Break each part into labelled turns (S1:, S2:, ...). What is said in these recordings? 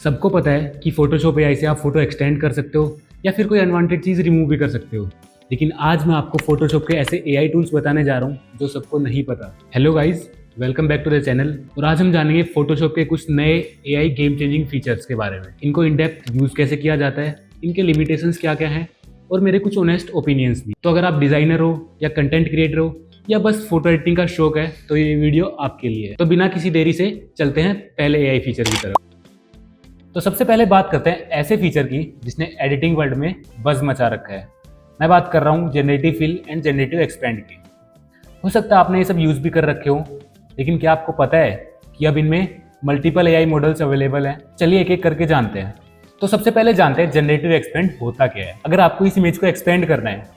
S1: सबको पता है कि फोटोशॉप एआई से आप फोटो एक्सटेंड कर सकते हो या फिर कोई अनवांटेड चीज़ रिमूव भी कर सकते हो। लेकिन आज मैं आपको फोटोशॉप के ऐसे एआई टूल्स बताने जा रहा हूँ जो सबको नहीं पता। Hello guys, welcome back to the channel. और आज हम जानेंगे फोटोशॉप के कुछ नए एआई गेम चेंजिंग फीचर्स के बारे में। इनको इन डेप्थ यूज़ कैसे किया जाता है, इनके लिमिटेशंस क्या क्या हैं और मेरे कुछ ऑनेस्ट ओपिनियंस भी। तो अगर आप डिज़ाइनर हो या कंटेंट क्रिएटर हो या बस फोटो एडिटिंग का शौक है तो ये वीडियो आपके लिए है। तो बिना किसी देरी से चलते हैं पहले एआई फीचर की तरफ। तो सबसे पहले बात करते हैं ऐसे फीचर की जिसने एडिटिंग वर्ल्ड में बज़ मचा रखा है। मैं बात कर रहा हूँ generative fill and generative expand की। हो सकता है आपने ये सब यूज़ भी कर रखे हो, लेकिन क्या आपको पता है कि अब इनमें मल्टीपल एआई मॉडल्स अवेलेबल हैं। चलिए एक एक करके जानते हैं। तो सबसे पहले जानते हैं जनरेटिव एक्सपेंड होता क्या है। अगर आपको इस इमेज को एक्सपेंड करना है,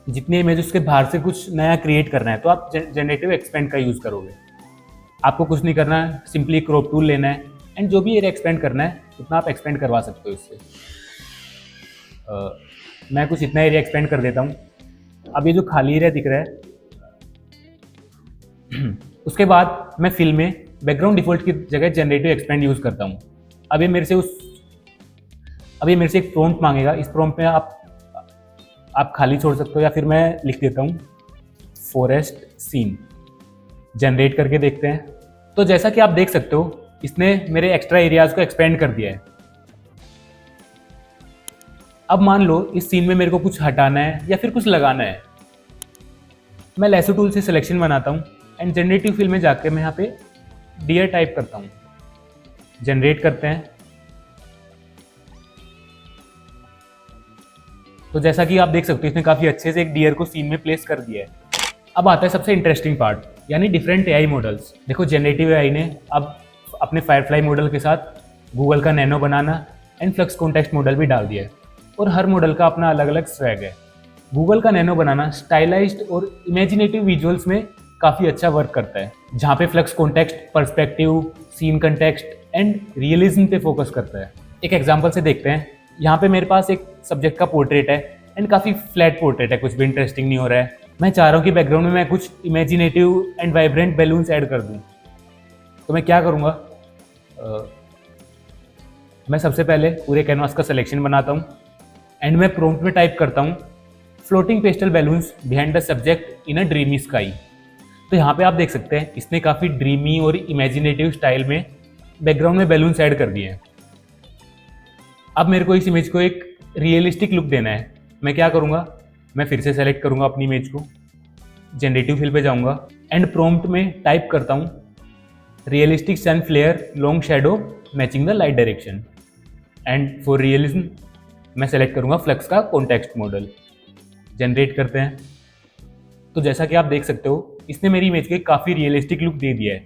S1: जितनी इमेज उसके बाहर से कुछ नया क्रिएट करना है, तो आप जनरेटिव एक्सपेंड का यूज़ करोगे। आपको कुछ नहीं करना है, सिंपली क्रॉप टूल लेना है एंड जो भी एरिया एक्सपेंड करना है उतना आप एक्सपेंड करवा सकते हो इससे। मैं कुछ इतना एरिया एक्सपेंड कर देता हूँ। अब ये जो खाली एरिया दिख रहा है, उसके बाद मैं फिल में बैकग्राउंड डिफॉल्ट की जगह जनरेटिव एक्सपेंड यूज़ करता हूँ। अब ये मेरे से एक प्रॉम्प्ट मांगेगा। इस प्रॉम्प्ट में आप खाली छोड़ सकते हो या फिर मैं लिख देता हूँ फॉरेस्ट सीन। जनरेट करके देखते हैं। तो जैसा कि आप देख सकते हो, इसने मेरे एक्स्ट्रा एरियाज को एक्सपेंड कर दिया है। अब मान लो इस सीन में मेरे को कुछ हटाना है या फिर कुछ लगाना है। मैं लेसो टूल से सिलेक्शन बनाता हूँ एंड जनरेटिव फिल में जाकर मैं यहाँ पे डियर टाइप करता हूँ। जनरेट करते हैं। तो जैसा कि आप देख सकते हो, इसने काफ़ी अच्छे से एक डियर को सीन में प्लेस कर दिया है। अब आता है सबसे इंटरेस्टिंग पार्ट, यानी डिफरेंट एआई मॉडल्स। देखो, जनरेटिव एआई ने अब अपने फायरफ्लाई मॉडल के साथ गूगल का Nano banana and flux context model भी डाल दिया है। और हर मॉडल का अपना अलग अलग स्वैग है। गूगल का नैनो बनाना स्टाइलाइज्ड और इमेजिनेटिव विजुअल्स में काफ़ी अच्छा वर्क करता है, जहाँ पे Flux context, perspective, scene context and realism पे फोकस करता है। एक एग्जाम्पल से देखते हैं। यहाँ पे मेरे पास एक सब्जेक्ट का पोर्ट्रेट है एंड काफ़ी फ्लैट पोर्ट्रेट है, कुछ भी इंटरेस्टिंग नहीं हो रहा है। मैं चाह रहा हूँ कि बैकग्राउंड में मैं कुछ imaginative and vibrant balloons add कर दूँ। तो मैं क्या करूँगा, मैं सबसे पहले पूरे कैनवास का सिलेक्शन बनाता हूँ एंड मैं प्रॉम्प्ट में टाइप करता हूँ floating pastel balloons behind the subject in a dreamy sky. तो यहाँ पे आप देख सकते हैं इसने काफ़ी ड्रीमी और इमेजिनेटिव स्टाइल में बैकग्राउंड में बैलून्स ऐड कर दिए हैं। अब मेरे को इस इमेज को एक रियलिस्टिक लुक देना है। मैं क्या करूँगा, मैं फिर से सेलेक्ट करूँगा अपनी इमेज को, जनरेटिव फिल पे जाऊँगा एंड प्रॉम्प्ट में टाइप करता हूँ realistic sun flare long shadow matching the light direction and for realism मैं सेलेक्ट करूँगा फ्लक्स का कॉन्टेक्स्ट मॉडल। जनरेट करते हैं। तो जैसा कि आप देख सकते हो, इसने मेरी इमेज को काफ़ी रियलिस्टिक लुक दे दिया है।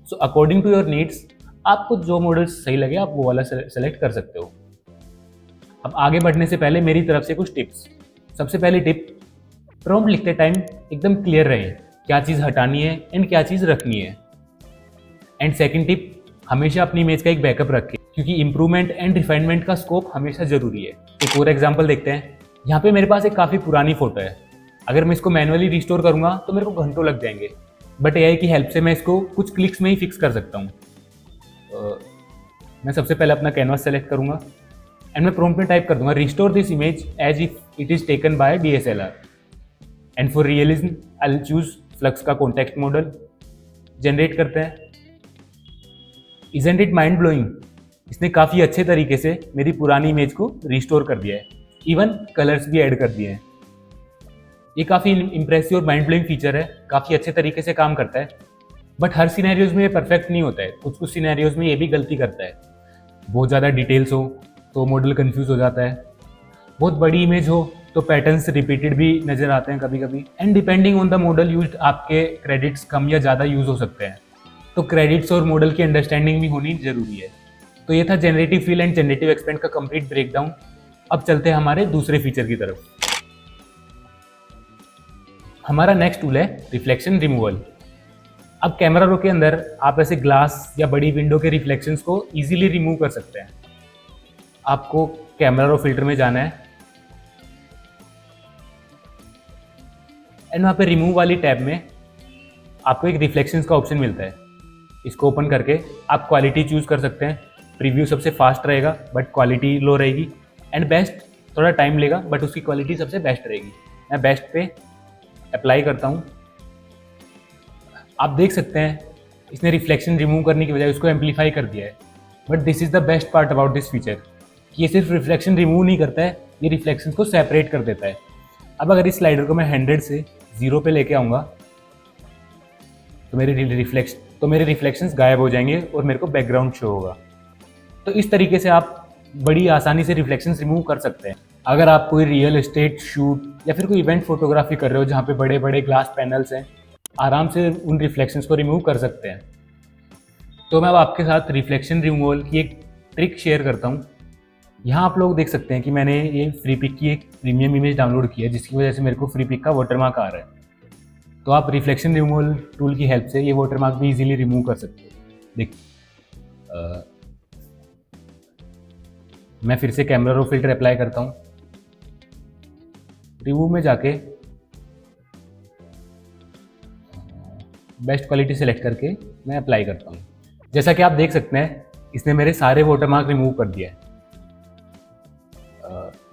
S1: So according to your needs, आपको जो मॉडल सही लगे आप वो वाला सेलेक्ट कर सकते हो। अब आगे बढ़ने से पहले मेरी तरफ से कुछ टिप्स। सबसे पहली टिप, प्रॉम्प्ट लिखते टाइम एकदम क्लियर रहें, क्या चीज़ हटानी है एंड क्या चीज़ रखनी है। एंड सेकंड टिप, हमेशा अपनी इमेज का एक बैकअप रखें, क्योंकि इंप्रूवमेंट एंड रिफाइनमेंट का स्कोप हमेशा जरूरी है। एक और एग्जांपल देखते हैं। यहाँ पे मेरे पास एक काफ़ी पुरानी फोटो है। अगर मैं इसको मैनुअली रिस्टोर करूँगा तो मेरे को घंटों लग जाएंगे, बट एआई की हेल्प से मैं इसको कुछ क्लिक्स में ही फिक्स कर सकता हूँ। मैं सबसे पहले अपना कैनवास सेलेक्ट करूँगा एंड मैं प्रॉम्प्ट में टाइप कर दूंगा restore this image as if it is taken by DSLR and for realism I will choose Flux का कॉन्टेक्स्ट मॉडल। जनरेट करते हैं। इजंट इट माइंड ब्लोइंग, इसने काफ़ी अच्छे तरीके से मेरी पुरानी इमेज को रिस्टोर कर दिया है, इवन कलर्स भी ऐड कर दिए हैं। ये काफ़ी इंप्रेसिव और माइंड ब्लोइंग फीचर है, काफ़ी अच्छे तरीके से काम करता है। बट हर सिनेरियोज में ये परफेक्ट नहीं होता है, कुछ सिनेरियोज में ये भी गलती करता है। बहुत ज़्यादा डिटेल्स हो तो मॉडल कंफ्यूज हो जाता है, बहुत बड़ी इमेज हो तो पैटर्न्स रिपीटेड भी नज़र आते हैं कभी कभी। And depending on the model used, आपके क्रेडिट्स कम या ज़्यादा यूज़ हो सकते हैं। तो क्रेडिट्स और मॉडल की अंडरस्टैंडिंग भी होनी जरूरी है। तो ये था generative fill and generative expand का कंप्लीट ब्रेकडाउन। अब चलते हैं हमारे दूसरे फीचर की तरफ। हमारा नेक्स्ट टूल है रिफ्लेक्शन रिमूवल। अब कैमरा रो के अंदर आप ऐसे ग्लास या बड़ी विंडो के रिफ्लेक्शंस को इजीली रिमूव कर सकते हैं। आपको कैमरा रो फिल्टर में जाना है एंड वहाँ पे रिमूव वाली टैब में आपको एक रिफ्लेक्शंस का ऑप्शन मिलता है। इसको ओपन करके आप क्वालिटी चूज कर सकते हैं, प्रीव्यू सबसे फास्ट रहेगा बट क्वालिटी लो रहेगी, एंड बेस्ट थोड़ा टाइम लेगा बट उसकी क्वालिटी सबसे बेस्ट रहेगी। मैं बेस्ट पे अप्लाई करता हूँ। आप देख सकते हैं इसने रिफ्लेक्शन रिमूव करने की बजाय उसको एम्पलीफाई कर दिया है। But this is the best part about this feature कि ये सिर्फ रिफ्लेक्शन रिमूव नहीं करता है, ये रिफ्लेक्शन को सेपरेट कर देता है। अब अगर इस स्लाइडर को मैं 100 से 0 पे लेके आऊँगा तो मेरे रिफ्लेक्शंस गायब हो जाएंगे और मेरे को बैकग्राउंड शो होगा। तो इस तरीके से आप बड़ी आसानी से रिफ्लेक्शंस रिमूव कर सकते हैं। अगर आप कोई रियल एस्टेट शूट या फिर कोई इवेंट फोटोग्राफी कर रहे हो जहाँ पे बड़े बड़े ग्लास पैनल्स हैं, आराम से उन रिफ्लेक्शंस को रिमूव कर सकते हैं। तो मैं अब आपके साथ रिफ्लेक्शन रिमूवल की एक ट्रिक शेयर करता हूँ। यहाँ आप लोग देख सकते हैं कि मैंने ये फ्री पिक की एक प्रीमियम इमेज डाउनलोड की है, जिसकी वजह से मेरे को फ्री पिक का वाटरमार्क आ रहा है। तो आप रिफ्लेक्शन रिमूवल टूल की हेल्प से ये वाटरमार्क भी इजीली रिमूव कर सकते हो। देख मैं फिर से कैमरा रो फिल्टर अप्लाई करता हूँ। रिमूव में जाके बेस्ट क्वालिटी सेलेक्ट करके मैं अप्लाई करता हूँ। जैसा कि आप देख सकते हैं इसने मेरे सारे वाटरमार्क रिमूव कर दिया है।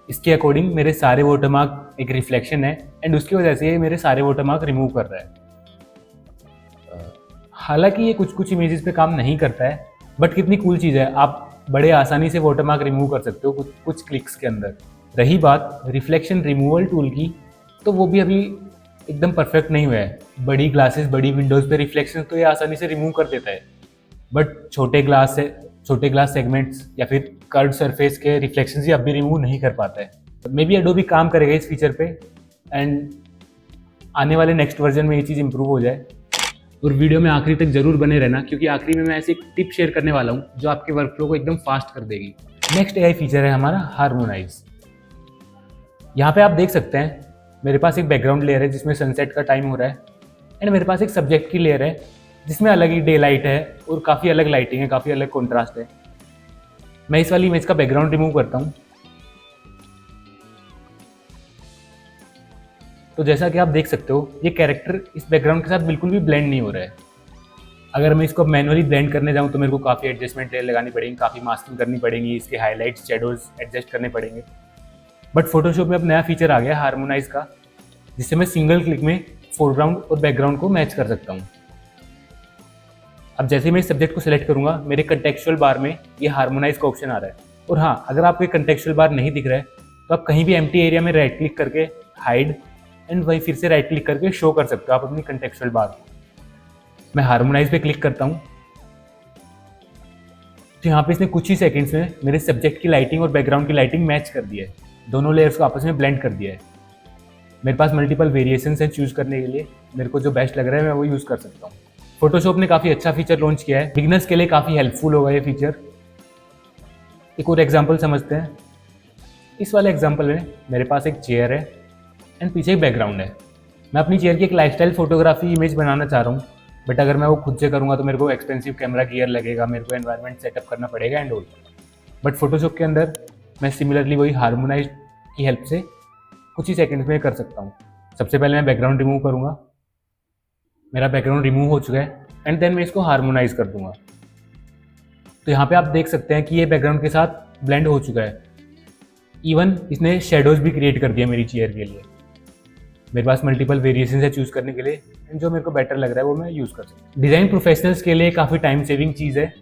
S1: इसके अकॉर्डिंग मेरे सारे वाटरमार्क एक रिफ्लेक्शन है एंड उसकी वजह से ये मेरे सारे वाटरमार्क रिमूव कर रहा है। हालांकि ये कुछ इमेजेस पे काम नहीं करता है, बट कितनी कूल चीज़ है, आप बड़े आसानी से वाटरमार्क रिमूव कर सकते हो कुछ क्लिक्स के अंदर। रही बात रिफ्लेक्शन रिमूवल टूल की, तो वो भी अभी एकदम परफेक्ट नहीं हुआ है। बड़ी ग्लासेस बड़ी विंडोज़ पे रिफ्लेक्शन तो ये आसानी से रिमूव कर देता है, बट छोटे ग्लास सेगमेंट्स या फिर कर्व सरफेस के रिफ्लेक्शन ही अब भी रिमूव नहीं कर पाता है। मे बी एडोबी काम करेगा इस फीचर पे एंड आने वाले नेक्स्ट वर्जन में ये चीज़ इंप्रूव हो जाए। और वीडियो में आखिरी तक जरूर बने रहना, क्योंकि आखिरी में मैं ऐसी एक टिप शेयर करने वाला हूँ जो आपके वर्कफ्लो को एकदम फास्ट कर देगी। नेक्स्ट एआई फीचर है हमारा हार्मोनाइज। यहाँ पे आप देख सकते हैं मेरे पास एक बैकग्राउंड लेयर है जिसमें सनसेट का टाइम हो रहा है, एंड मेरे पास एक सब्जेक्ट की लेयर है जिसमें अलग ही डे लाइट है और काफ़ी अलग लाइटिंग है, काफ़ी अलग कॉन्ट्रास्ट है। मैं इस वाली इमेज का बैकग्राउंड रिमूव करता हूँ। तो जैसा कि आप देख सकते हो ये कैरेक्टर इस बैकग्राउंड के साथ बिल्कुल भी ब्लेंड नहीं हो रहा है। अगर मैं इसको मैनुअली ब्लेंड करने जाऊँ तो मेरे को काफ़ी एडजस्टमेंट लेयर लगानी पड़ेगी, काफ़ी मास्किंग करनी पड़ेगी, इसके हाईलाइट्स शैडोज एडजस्ट करने पड़ेंगे। बट फोटोशॉप में अब नया फीचर आ गया हार्मोनाइज का, जिससे मैं सिंगल क्लिक में फोरग्राउंड और बैकग्राउंड को मैच कर सकता हूँ। अब जैसे मैं इस सब्जेक्ट को सिलेक्ट करूंगा मेरे कंटेक्चुअल बार में ये हार्मोनाइज का ऑप्शन आ रहा है। और हाँ, अगर आपको ये कंटेक्चुअल बार नहीं दिख रहा है तो आप कहीं भी एम्प्टी एरिया में राइट क्लिक करके हाइड एंड वही फिर से राइट क्लिक करके शो कर सकते हो आप अपनी कंटेक्चुअल बार को। मैं हार्मोनाइज पे क्लिक करता हूँ तो यहाँ पे इसने कुछ ही सेकंड्स में मेरे सब्जेक्ट की लाइटिंग और बैकग्राउंड की लाइटिंग मैच कर दी है, दोनों लेयर्स को आपस में ब्लेंड कर दिया है। मेरे पास मल्टीपल वेरिएशंस हैं चूज करने के लिए, मेरे को जो बेस्ट लग रहा है मैं वो यूज़ कर सकता हूँ। फोटोशॉप ने काफ़ी अच्छा फीचर लॉन्च किया है, बिगिनर्स के लिए काफ़ी हेल्पफुल होगा ये फीचर। एक और एग्जांपल समझते हैं। इस वाले एग्जांपल में मेरे पास एक चेयर है एंड पीछे एक बैकग्राउंड है। मैं अपनी चेयर की एक लाइफस्टाइल फोटोग्राफी इमेज बनाना चाह रहा हूँ, बट अगर मैं वो खुद से करूँगा तो मेरे को एक्सपेंसिव कैमरा गियर लगेगा, मेरे को एनवायरनमेंट सेटअप करना पड़ेगा एंड ऑल। बट फोटोशॉप के अंदर मैं सिमिलरली वही हार्मोनाइज की हेल्प से कुछ ही सेकेंड्स में कर सकता हूँ। सबसे पहले मैं बैकग्राउंड रिमूव करूँगा, मेरा बैकग्राउंड रिमूव हो चुका है एंड देन मैं इसको हार्मोनाइज कर दूंगा। तो यहाँ पे आप देख सकते हैं कि ये बैकग्राउंड के साथ ब्लेंड हो चुका है। इवन इसने शेडोज भी क्रिएट कर दिया मेरी चेयर के लिए। मेरे पास मल्टीपल वेरिएशन है चूज़ करने के लिए, जो मेरे को बेटर लग रहा है वो मैं यूज़ कर सकता हूँ। डिज़ाइन प्रोफेशनल्स के लिए काफ़ी टाइम सेविंग चीज़ है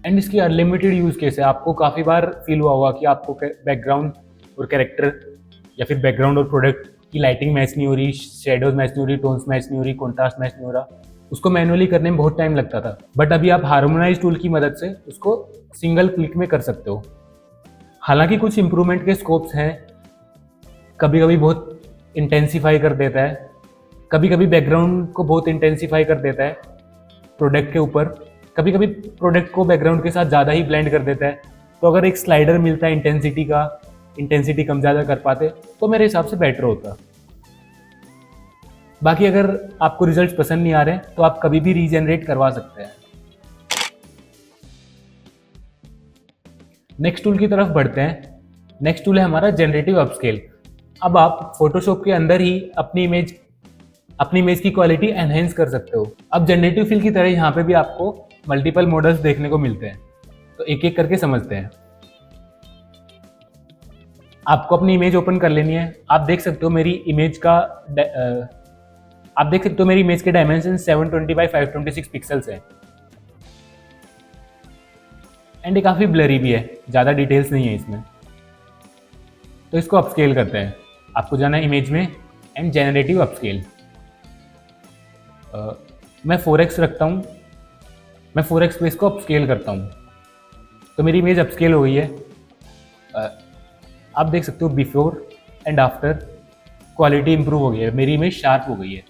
S1: एंड इसकी अनलिमिटेड यूज़ केस है। आपको काफ़ी बार फील हुआ होगा कि आपको बैकग्राउंड और कैरेक्टर या फिर बैकग्राउंड और प्रोडक्ट की लाइटिंग मैच नहीं हो रही, शेडोज मैच नहीं हो रही, टोन्स मैच नहीं हो रही, कॉन्ट्रास्ट मैच नहीं हो रहा। उसको मैनुअली करने में बहुत टाइम लगता था, बट अभी आप हार्मोनाइज टूल की मदद से उसको सिंगल क्लिक में कर सकते हो। हालांकि कुछ इंप्रूवमेंट के स्कोप्स हैं, कभी कभी बहुत इंटेंसीफाई कर देता है, कभी कभी बैकग्राउंड को बहुत इंटेंसीफाई कर देता है प्रोडक्ट के ऊपर, कभी कभी प्रोडक्ट को बैकग्राउंड के साथ ज़्यादा ही ब्लेंड कर देता है। तो अगर एक स्लाइडर मिलता है इंटेंसिटी कम ज़्यादा कर पाते तो मेरे हिसाब से बेटर होता। बाकी अगर आपको रिजल्ट्स पसंद नहीं आ रहे तो आप कभी भी रीजनरेट करवा सकते हैं। नेक्स्ट टूल की तरफ बढ़ते हैं। नेक्स्ट टूल है हमारा जनरेटिव अपस्केल। अब आप फोटोशॉप के अंदर ही अपनी इमेज की क्वालिटी एनहेंस कर सकते हो। अब जनरेटिव फिल की तरह यहाँ पे भी आपको मल्टीपल मॉडल्स देखने को मिलते हैं। तो एक एक करके समझते हैं। आपको अपनी इमेज ओपन कर लेनी है। आप देख सकते हो मेरी इमेज के डायमेंशन 720 बाई 526 पिक्सल्स हैं एंड ये काफ़ी ब्लरी भी है, ज़्यादा डिटेल्स नहीं है इसमें। तो इसको अपस्केल करते हैं। आपको जाना है इमेज में एंड जेनरेटिव अपस्केल। मैं 4x रखता हूँ, मैं 4x पे इसको अपस्केल करता हूँ। तो मेरी इमेज अपस्केल हो गई है। आप देख सकते हो before and after quality improve हो गई है, मेरी इमेज शार्प हो गई है,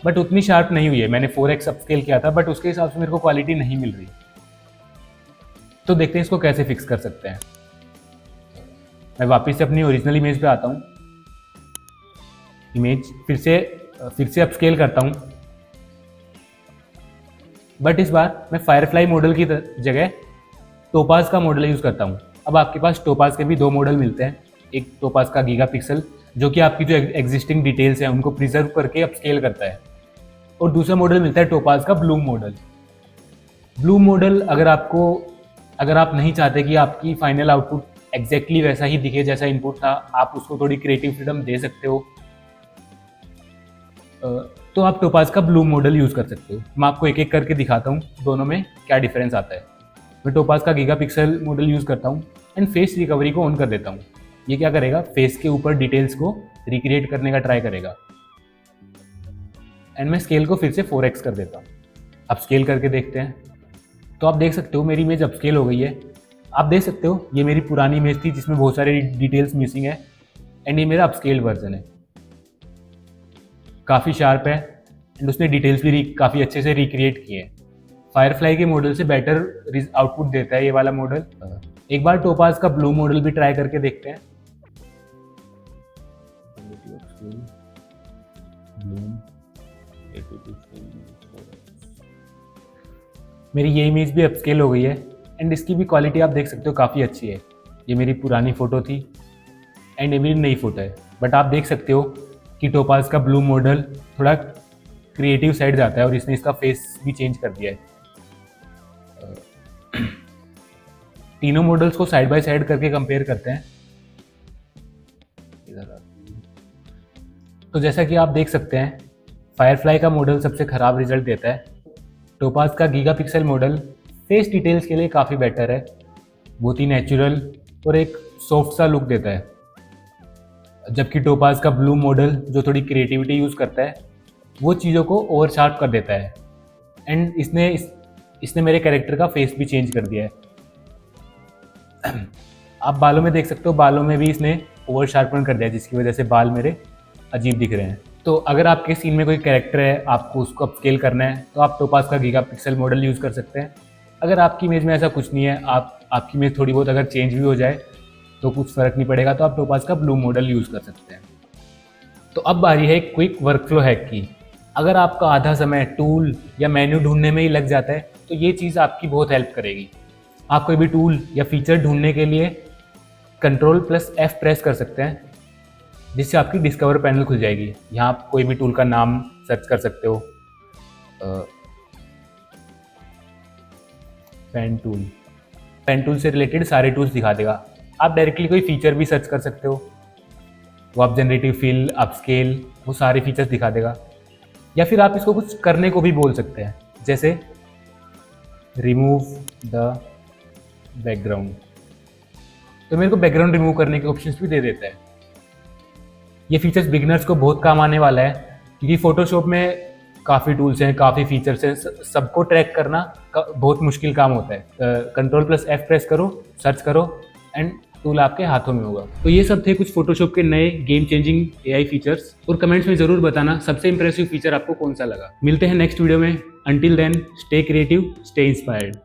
S1: बट उतनी शार्प नहीं हुई है। मैंने 4x अपस्केल किया था बट उसके हिसाब से मेरे को क्वालिटी नहीं मिल रही। तो देखते हैं इसको कैसे फिक्स कर सकते हैं। मैं वापस से अपनी ओरिजिनल इमेज पे आता हूँ। इमेज फिर से अपस्केल करता हूँ, बट इस बार मैं फायरफ्लाई मॉडल की जगह टोपाज का मॉडल यूज़ करता हूँ। अब आपके पास टोपाज के भी दो मॉडल मिलते हैं। एक टोपाज का गीगापिक्सल जो कि आपकी जो एग्जिस्टिंग डिटेल्स हैं उनको प्रिजर्व करके अपस्केल करता है, और दूसरा मॉडल मिलता है टोपाज का ब्लूम मॉडल। ब्लूम मॉडल अगर आप नहीं चाहते कि आपकी फाइनल आउटपुट एग्जैक्टली वैसा ही दिखे जैसा इनपुट था, आप उसको थोड़ी क्रिएटिव फ्रीडम दे सकते हो, तो आप टोपाज का ब्लूम मॉडल यूज़ कर सकते हो। मैं आपको एक एक करके दिखाता हूँ दोनों में क्या डिफरेंस आता है। मैं टोपाज का गीगापिक्सल मॉडल यूज़ करता हूँ एंड फेस रिकवरी को ऑन कर देता हूँ। ये क्या करेगा, फेस के ऊपर डिटेल्स को रिक्रिएट करने का ट्राई करेगा। एंड मैं स्केल को फिर से 4x कर देता हूँ। अब स्केल करके देखते हैं। तो आप देख सकते हो मेरी इमेज अपस्केल हो गई है। आप देख सकते हो ये मेरी पुरानी इमेज थी जिसमें बहुत सारे डिटेल्स मिसिंग है, एंड ये मेरा अपस्केल्ड वर्जन है। काफ़ी शार्प है एंड उसने डिटेल्स भी काफ़ी अच्छे से रिक्रिएट किए हैं। फायरफ्लाई के मॉडल से बेटर आउटपुट देता है ये वाला मॉडल। एक बार टोपाज का ब्लू मॉडल भी ट्राई करके देखते हैं। मेरी ये इमेज भी अपस्केल हो गई है एंड इसकी भी क्वालिटी आप देख सकते हो काफ़ी अच्छी है। ये मेरी पुरानी फ़ोटो थी एंड ये मेरी नई फ़ोटो है, बट आप देख सकते हो कि टोपाज का ब्लू मॉडल थोड़ा क्रिएटिव साइड जाता है और इसने इसका फेस भी चेंज कर दिया है। तीनों मॉडल्स को साइड बाय साइड करके कंपेयर करते हैं। तो जैसा कि आप देख सकते हैं फायरफ्लाई का मॉडल सबसे ख़राब रिजल्ट देता है। टोपाज का गीगापिक्सल मॉडल फेस डिटेल्स के लिए काफ़ी बेटर है, बहुत ही नेचुरल और एक सॉफ्ट सा लुक देता है। जबकि टोपाज का ब्लू मॉडल जो थोड़ी क्रिएटिविटी यूज़ करता है वो चीज़ों को ओवर शार्प कर देता है, एंड इसने मेरे कैरेक्टर का फेस भी चेंज कर दिया है। आप बालों में देख सकते हो, बालों में भी इसने ओवर शार्पन कर दिया जिसकी वजह से बाल मेरे अजीब दिख रहे हैं। तो अगर आपके सीन में कोई कैरेक्टर है, आपको उसको अपस्केल करना है, तो आप टोपाज का गीगापिक्सल मॉडल यूज़ कर सकते हैं। अगर आपकी इमेज में ऐसा कुछ नहीं है, आपकी इमेज थोड़ी बहुत अगर चेंज भी हो जाए तो कुछ फ़र्क नहीं पड़ेगा, तो आप टोपाज का ब्लू मॉडल यूज़ कर सकते हैं। तो अब बारी है क्विक वर्कफ्लो हैक की। अगर आपका आधा समय टूल या मेन्यू ढूंढने में ही लग जाता है तो ये चीज़ आपकी बहुत हेल्प करेगी। आप कोई भी टूल या फीचर ढूंढने के लिए Ctrl+F प्रेस कर सकते हैं, जिससे आपकी डिस्कवर पैनल खुल जाएगी। यहाँ आप कोई भी टूल का नाम सर्च कर सकते हो। पेन टूल से रिलेटेड सारे टूल्स दिखा देगा। आप डायरेक्टली कोई फीचर भी सर्च कर सकते हो, वो आप जनरेटिव फिल, अपस्केल, वो सारे फीचर्स दिखा देगा। या फिर आप इसको कुछ करने को भी बोल सकते हैं, जैसे रिमूव द बैकग्राउंड, तो मेरे को बैकग्राउंड रिमूव करने के ऑप्शंस भी दे देता है। ये फीचर्स बिगिनर्स को बहुत काम आने वाला है, क्योंकि फोटोशॉप में काफ़ी टूल्स हैं, काफ़ी फीचर्स हैं, सबको ट्रैक करना बहुत मुश्किल काम होता है। Ctrl+F प्रेस करो, सर्च करो एंड टूल आपके हाथों में होगा। तो ये सब थे कुछ फोटोशॉप के नए गेम चेंजिंग AI फीचर्स, और कमेंट्स में ज़रूर बताना सबसे इंप्रेसिव फीचर आपको कौन सा लगा। मिलते हैं नेक्स्ट वीडियो में। Until then, stay creative, stay inspired.